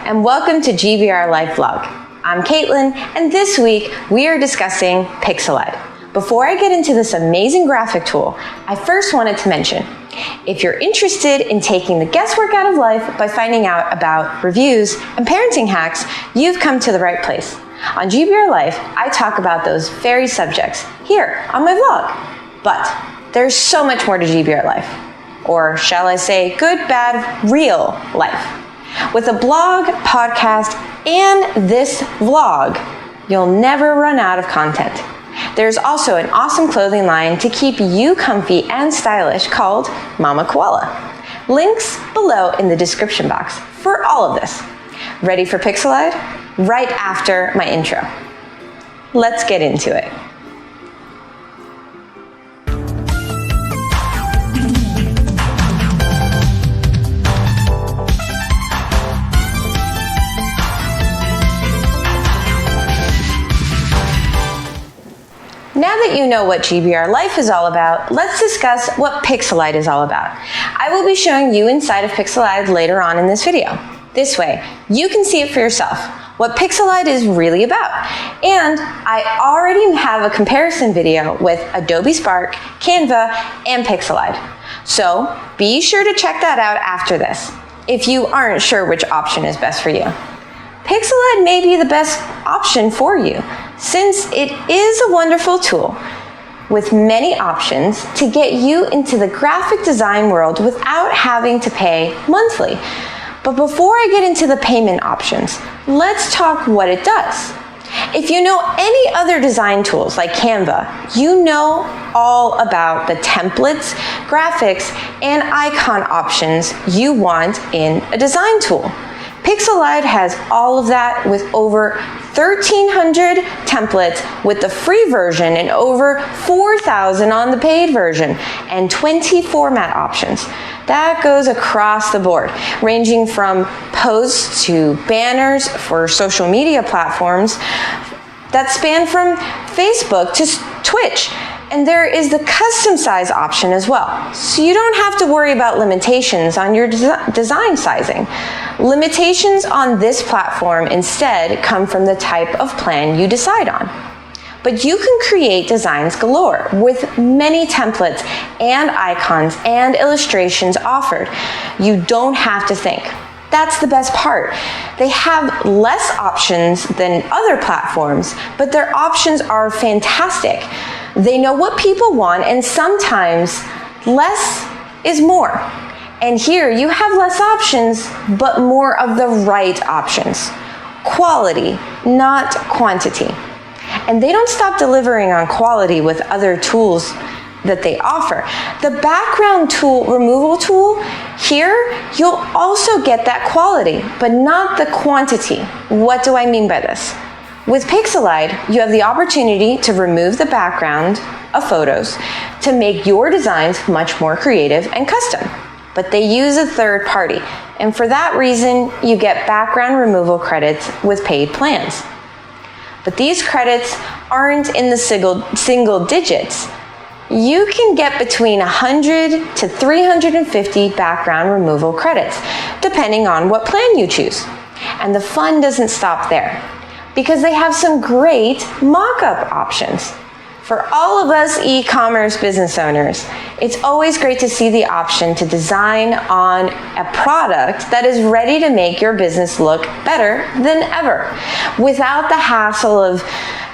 and welcome to GBR Life Vlog. I'm Caitlin, and this week we are discussing Pixelied. Before I get into this amazing graphic tool, I first wanted to mention, if you're interested in taking the guesswork out of life by finding out about reviews and parenting hacks, you've come to the right place. On GBR Life, I talk about those very subjects here on my vlog. But there's so much more to GBR Life. Or shall I say, good, bad, real life. With a blog, podcast, and this vlog, you'll never run out of content. There's also an awesome clothing line to keep you comfy and stylish called Mama Koala. Links below in the description box for all of this. Ready for Pixelied? Right after my intro. Let's get into it. Now that you know what GBR Life is all about, let's discuss what Pixelied is all about. I will be showing you inside of Pixelied later on in this video. This way, you can see it for yourself, what Pixelied is really about. And I already have a comparison video with Adobe Spark, Canva, and Pixelied. So be sure to check that out after this, if you aren't sure which option is best for you. Pixelied may be the best option for you, since it is a wonderful tool with many options to get you into the graphic design world without having to pay monthly. But before I get into the payment options, let's talk what it does. If you know any other design tools like Canva, you know all about the templates, graphics, and icon options you want in a design tool. Pixelied has all of that with over 1,300 templates with the free version and over 4,000 on the paid version, and 20 format options. That goes across the board, ranging from posts to banners for social media platforms that span from Facebook to Twitch. And there is the custom size option as well. So you don't have to worry about limitations on your design sizing. Limitations on this platform instead come from the type of plan you decide on. But you can create designs galore with many templates and icons and illustrations offered. You don't have to think. That's the best part. They have less options than other platforms, but their options are fantastic. They know what people want, and sometimes less is more. And here you have less options, but more of the right options. Quality, not quantity. And they don't stop delivering on quality with other tools that they offer. The background tool, removal tool, here you'll also get that quality, but not the quantity. What do I mean by this? With Pixelied, you have the opportunity to remove the background of photos to make your designs much more creative and custom. But they use a third party, and for that reason, you get background removal credits with paid plans. But these credits aren't in the single digits. You can get between 100 to 350 background removal credits, depending on what plan you choose. And the fun doesn't stop there, because they have some great mock-up options. For all of us e-commerce business owners, it's always great to see the option to design on a product that is ready to make your business look better than ever, without the hassle of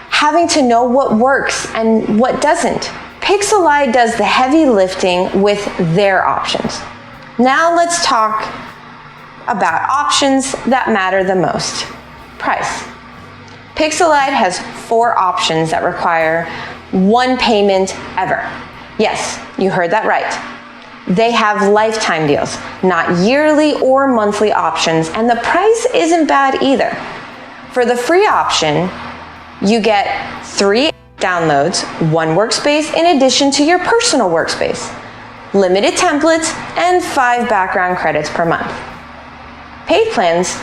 having to know what works and what doesn't. Pixelied does the heavy lifting with their options. Now let's talk about options that matter the most. Price. Pixelied has 4 options that require one payment ever. Yes, you heard that right. They have lifetime deals, not yearly or monthly options, and the price isn't bad either. For the free option, you get 3 downloads, 1 workspace in addition to your personal workspace, limited templates, and 5 background credits per month. Paid plans,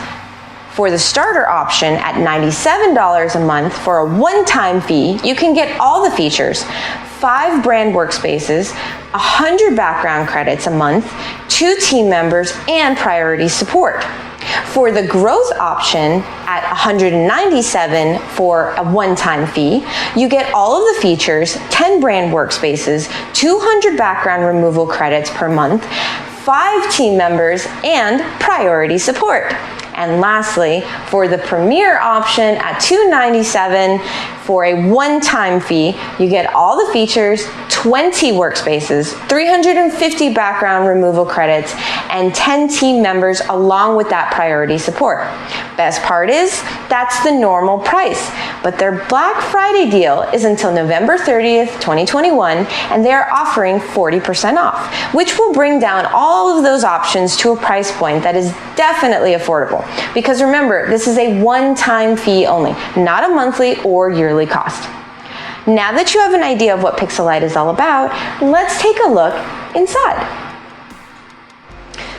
for the starter option at $97 a month for a one-time fee, you can get all the features, 5 brand workspaces, 100 background credits a month, 2 team members, and priority support. For the growth option at $197 for a one-time fee, you get all of the features, 10 brand workspaces, 200 background removal credits per month, 5 team members, and priority support. And lastly, for the Premier option at $297 for a one-time fee, you get all the features, 20 workspaces, 350 background removal credits, and 10 team members along with that priority support. Best part is, that's the normal price, but their Black Friday deal is until November 30th, 2021, and they are offering 40% off, which will bring down all of those options to a price point that is definitely affordable. Because remember, this is a one-time fee only, not a monthly or yearly cost. Now that you have an idea of what Pixelied is all about, let's take a look inside.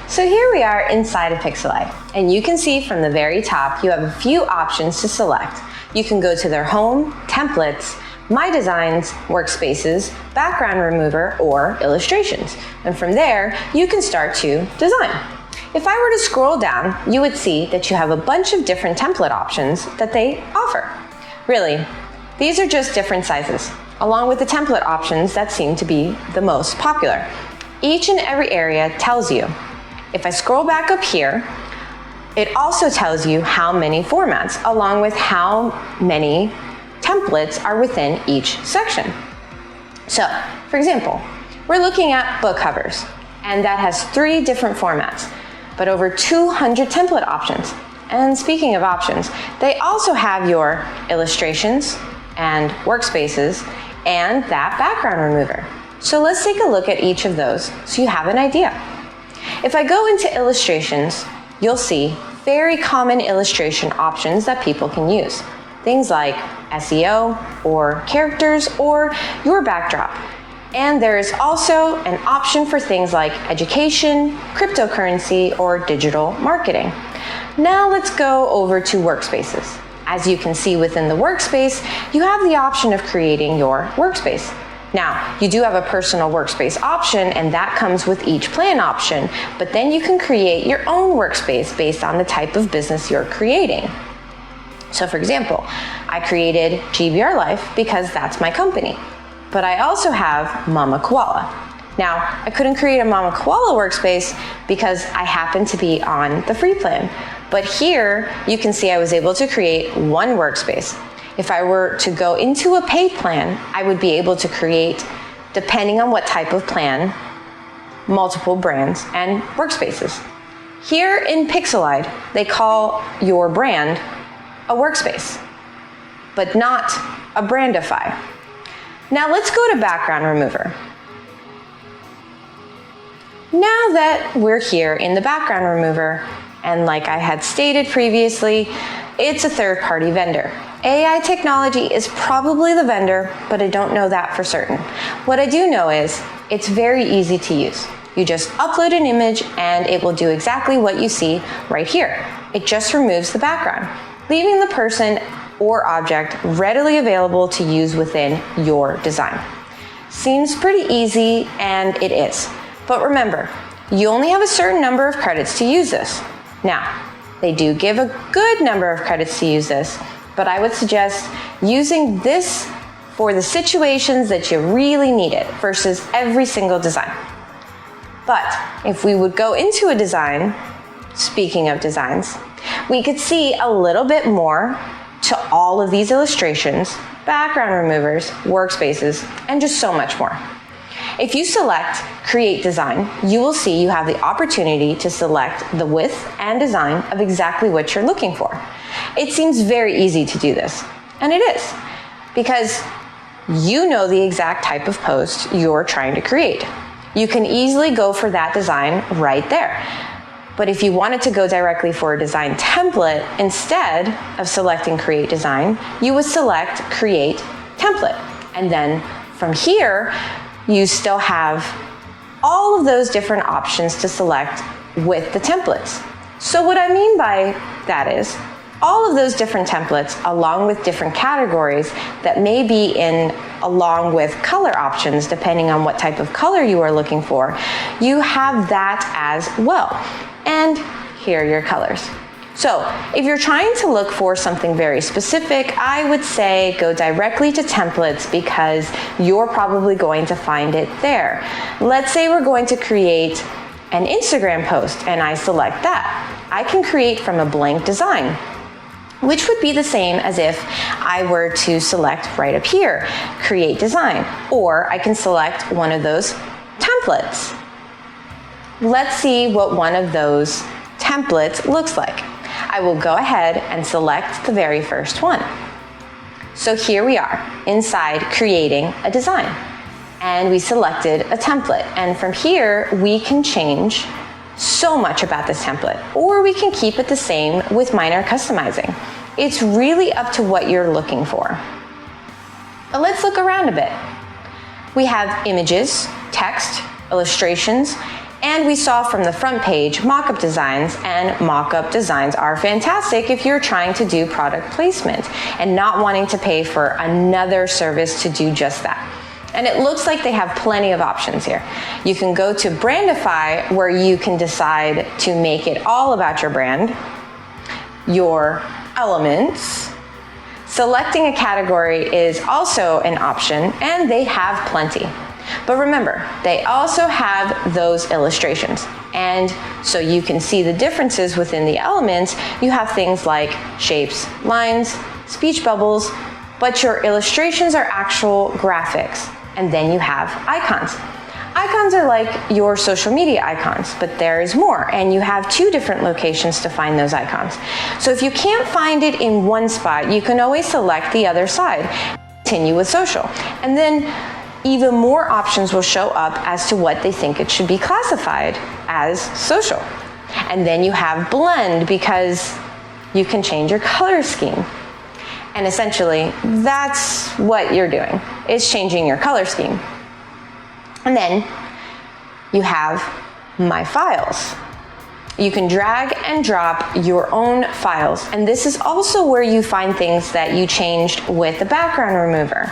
So here we are inside of Pixelied, and you can see from the very top you have a few options to select. You can go to their home, templates, my designs, workspaces, background remover, or illustrations. And from there, you can start to design. If I were to scroll down, you would see that you have a bunch of different template options that they offer. Really, these are just different sizes, along with the template options that seem to be the most popular. Each and every area tells you. If I scroll back up here, it also tells you how many formats, along with how many templates are within each section. So, for example, we're looking at book covers, and that has 3 different formats, but over 200 template options. And speaking of options, they also have your illustrations and workspaces and that background remover. So let's take a look at each of those so you have an idea. If I go into illustrations, you'll see very common illustration options that people can use. Things like SEO or characters or your backdrop. And there is also an option for things like education, cryptocurrency, or digital marketing. Now let's go over to workspaces. As you can see within the workspace, you have the option of creating your workspace. Now, you do have a personal workspace option, and that comes with each plan option, but then you can create your own workspace based on the type of business you're creating. So for example, I created GBR Life because that's my company, but I also have Mama Koala. Now, I couldn't create a Mama Koala workspace because I happen to be on the free plan, but here you can see I was able to create one workspace. If I were to go into a paid plan, I would be able to create, depending on what type of plan, multiple brands and workspaces. Here in Pixelied, they call your brand a workspace, but not a brandify. Now let's go to background remover. Now that we're here in the background remover, and like I had stated previously, it's a third-party vendor. AI technology is probably the vendor, but I don't know that for certain. What I do know is it's very easy to use. You just upload an image and it will do exactly what you see right here. It just removes the background, leaving the person or object readily available to use within your design. Seems pretty easy, and it is. But remember, you only have a certain number of credits to use this. Now, they do give a good number of credits to use this, but I would suggest using this for the situations that you really need it versus every single design. But if we would go into a design, speaking of designs, we could see a little bit more to all of these illustrations, background removers, workspaces, and just so much more. If you select Create Design, you will see you have the opportunity to select the width and design of exactly what you're looking for. It seems very easy to do this, and it is, because you know the exact type of post you're trying to create. You can easily go for that design right there. But if you wanted to go directly for a design template, instead of selecting Create Design, you would select Create Template. And then from here, you still have all of those different options to select with the templates. So what I mean by that is, all of those different templates, along with different categories that may be in along with color options, depending on what type of color you are looking for, you have that as well. And here are your colors. So if you're trying to look for something very specific, I would say go directly to templates because you're probably going to find it there. Let's say we're going to create an Instagram post and I select that. I can create from a blank design, which would be the same as if I were to select right up here, create design, or I can select one of those templates. Let's see what one of those templates looks like. I will go ahead and select the very first one. So here we are inside creating a design, and we selected a template, and from here we can change so much about this template, or we can keep it the same with minor customizing. It's really up to what you're looking for. But let's look around a bit. We have images, text, illustrations, and we saw from the front page mock-up designs, and mock-up designs are fantastic if you're trying to do product placement and not wanting to pay for another service to do just that. And it looks like they have plenty of options here. You can go to Brandify, where you can decide to make it all about your brand, your elements. Selecting a category is also an option, and they have plenty. But remember, they also have those illustrations. And so you can see the differences within the elements. You have things like shapes, lines, speech bubbles, but your illustrations are actual graphics. And then you have icons. Icons are like your social media icons, but there is more, and you have 2 different locations to find those icons. So if you can't find it in one spot, you can always select the other side, continue with social, and then even more options will show up as to what they think it should be classified as social. And then you have blend, because you can change your color scheme. And essentially, that's what you're doing, is changing your color scheme. And then you have My Files. You can drag and drop your own files. And this is also where you find things that you changed with the background remover.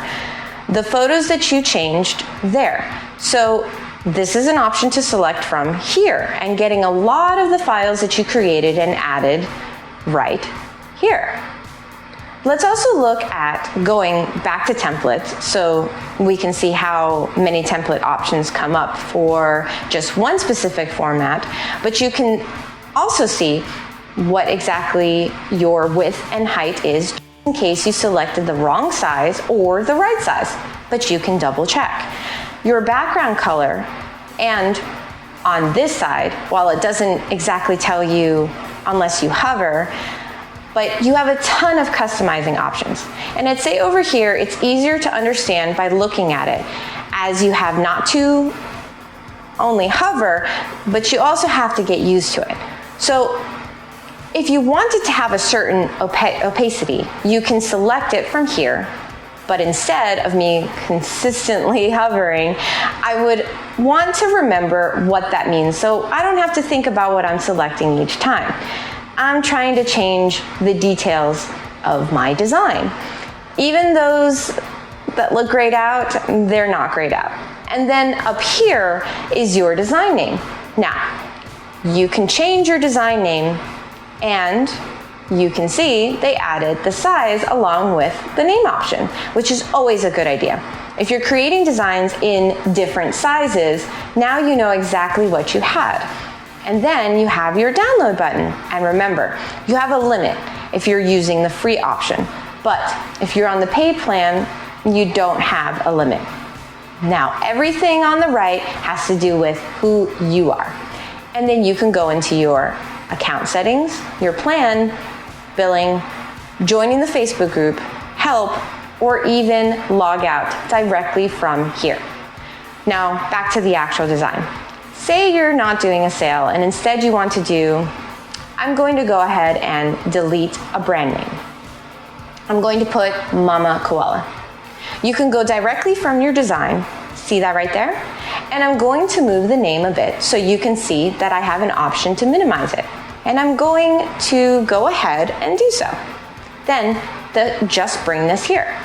The photos that you changed there. So this is an option to select from here, and getting a lot of the files that you created and added right here. Let's also look at going back to templates so we can see how many template options come up for just one specific format, but you can also see what exactly your width and height is in case you selected the wrong size or the right size, but you can double check. Your background color, and on this side, while it doesn't exactly tell you unless you hover, but you have a ton of customizing options. And I'd say over here, it's easier to understand by looking at it, as you have not to only hover, but you also have to get used to it. So if you wanted to have a certain opacity, you can select it from here, but instead of me consistently hovering, I would want to remember what that means, so I don't have to think about what I'm selecting each time. I'm trying to change the details of my design. Even those that look grayed out, they're not grayed out. And then up here is your design name. Now, you can change your design name, and you can see they added the size along with the name option, which is always a good idea. If you're creating designs in different sizes, now you know exactly what you had. And then you have your download button. And remember, you have a limit if you're using the free option. But if you're on the paid plan, you don't have a limit. Now, everything on the right has to do with who you are. And then you can go into your account settings, your plan, billing, joining the Facebook group, help, or even log out directly from here. Now, back to the actual design. Say you're not doing a sale and instead you want to do, I'm going to go ahead and delete a brand name. I'm going to put Mama Koala. You can go directly from your design, see that right there? And I'm going to move the name a bit so you can see that I have an option to minimize it. And I'm going to go ahead and do so. Then just bring this here.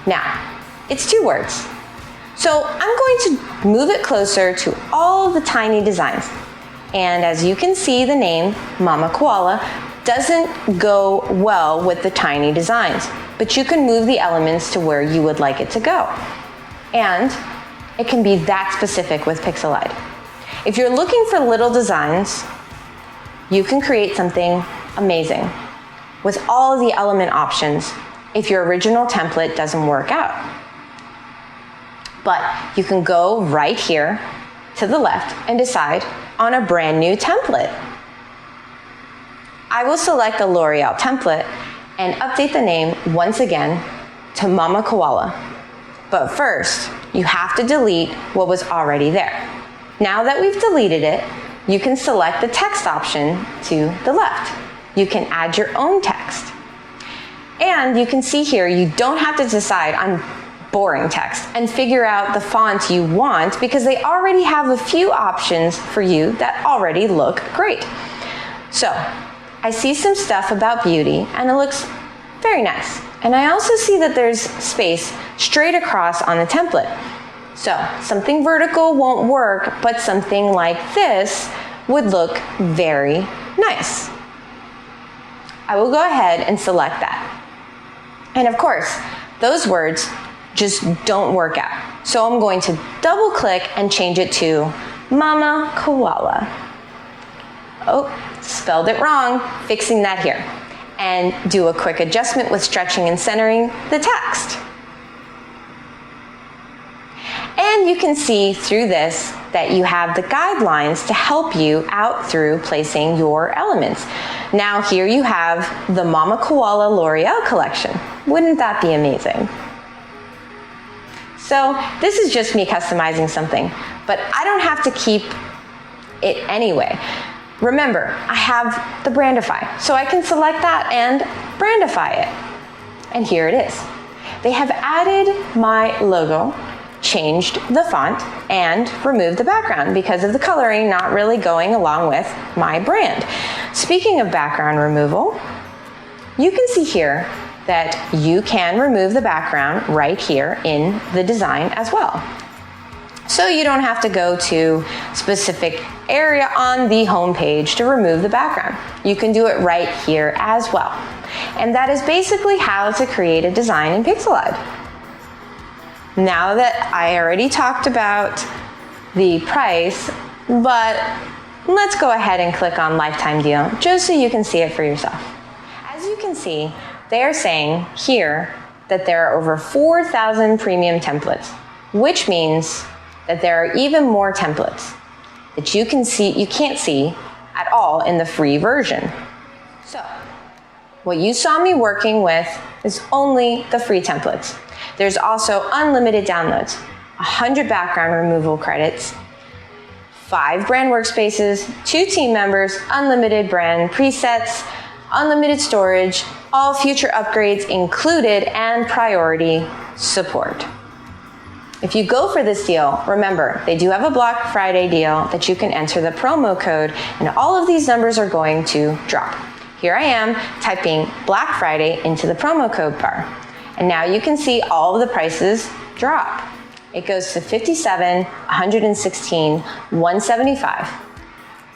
Now, it's 2 words. So I'm going to move it closer to all the tiny designs. And as you can see the name, Mama Koala, doesn't go well with the tiny designs, but you can move the elements to where you would like it to go. And it can be that specific with Pixelied. If you're looking for little designs, you can create something amazing with all of the element options if your original template doesn't work out. But you can go right here to the left and decide on a brand new template. I will select the L'Oreal template and update the name once again to Mama Koala. But first, you have to delete what was already there. Now that we've deleted it, you can select the text option to the left. You can add your own text. And you can see here, you don't have to decide on boring text and figure out the font you want because they already have a few options for you that already look great. So, I see some stuff about beauty and it looks very nice. And I also see that there's space straight across on the template. So, something vertical won't work, but something like this would look very nice. I will go ahead and select that. And of course, those words just don't work out. So I'm going to double click and change it to Mama Koala. Oh, spelled it wrong, fixing that here. And do a quick adjustment with stretching and centering the text. And you can see through this that you have the guidelines to help you out through placing your elements. Now here you have the Mama Koala L'Oreal collection. Wouldn't that be amazing? So this is just me customizing something, but I don't have to keep it anyway. Remember, I have the Brandify, so I can select that and Brandify it. And here it is. They have added my logo, changed the font, and removed the background because of the coloring not really going along with my brand. Speaking of background removal, you can see here that you can remove the background right here in the design as well. So you don't have to go to a specific area on the home page to remove the background. You can do it right here as well. And that is basically how to create a design in Pixelied. Now that I already talked about the price, but let's go ahead and click on lifetime deal just so you can see it for yourself. As you can see, they are saying here that there are over 4,000 premium templates, which means that there are even more templates that you can't see at all in the free version. So, what you saw me working with is only the free templates. There's also unlimited downloads, 100 background removal credits, 5 brand workspaces, 2 team members, unlimited brand presets, unlimited storage, all future upgrades included, and priority support. If you go for this deal, remember, they do have a Black Friday deal that you can enter the promo code, and all of these numbers are going to drop. Here I am typing Black Friday into the promo code bar. And now you can see all of the prices drop. It goes to $57, $116, $175.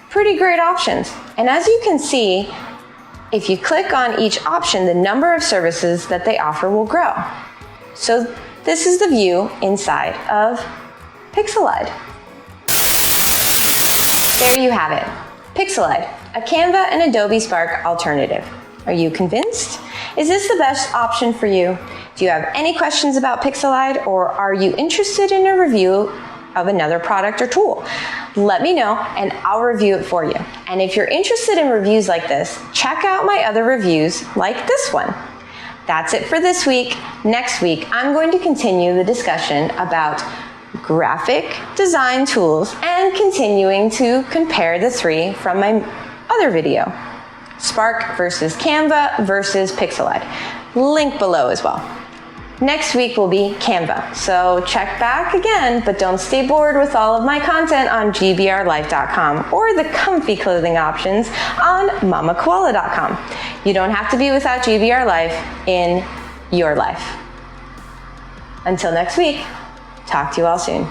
Pretty great options. And as you can see, if you click on each option, the number of services that they offer will grow. So this is the view inside of Pixelied. There you have it. Pixelied, a Canva and Adobe Spark alternative. Are you convinced? Is this the best option for you? Do you have any questions about Pixelied, or are you interested in a review of another product or tool? Let me know and I'll review it for you. And if you're interested in reviews like this, check out my other reviews like this one. That's it for this week. Next week, I'm going to continue the discussion about graphic design tools and continuing to compare the 3 from my other video. Spark versus Canva versus Pixelied. Link below as well. Next week will be Canva, so check back again, but don't stay bored with all of my content on gbrlife.com or the comfy clothing options on mamakoala.com. You don't have to be without GBR Life in your life. Until next week, talk to you all soon.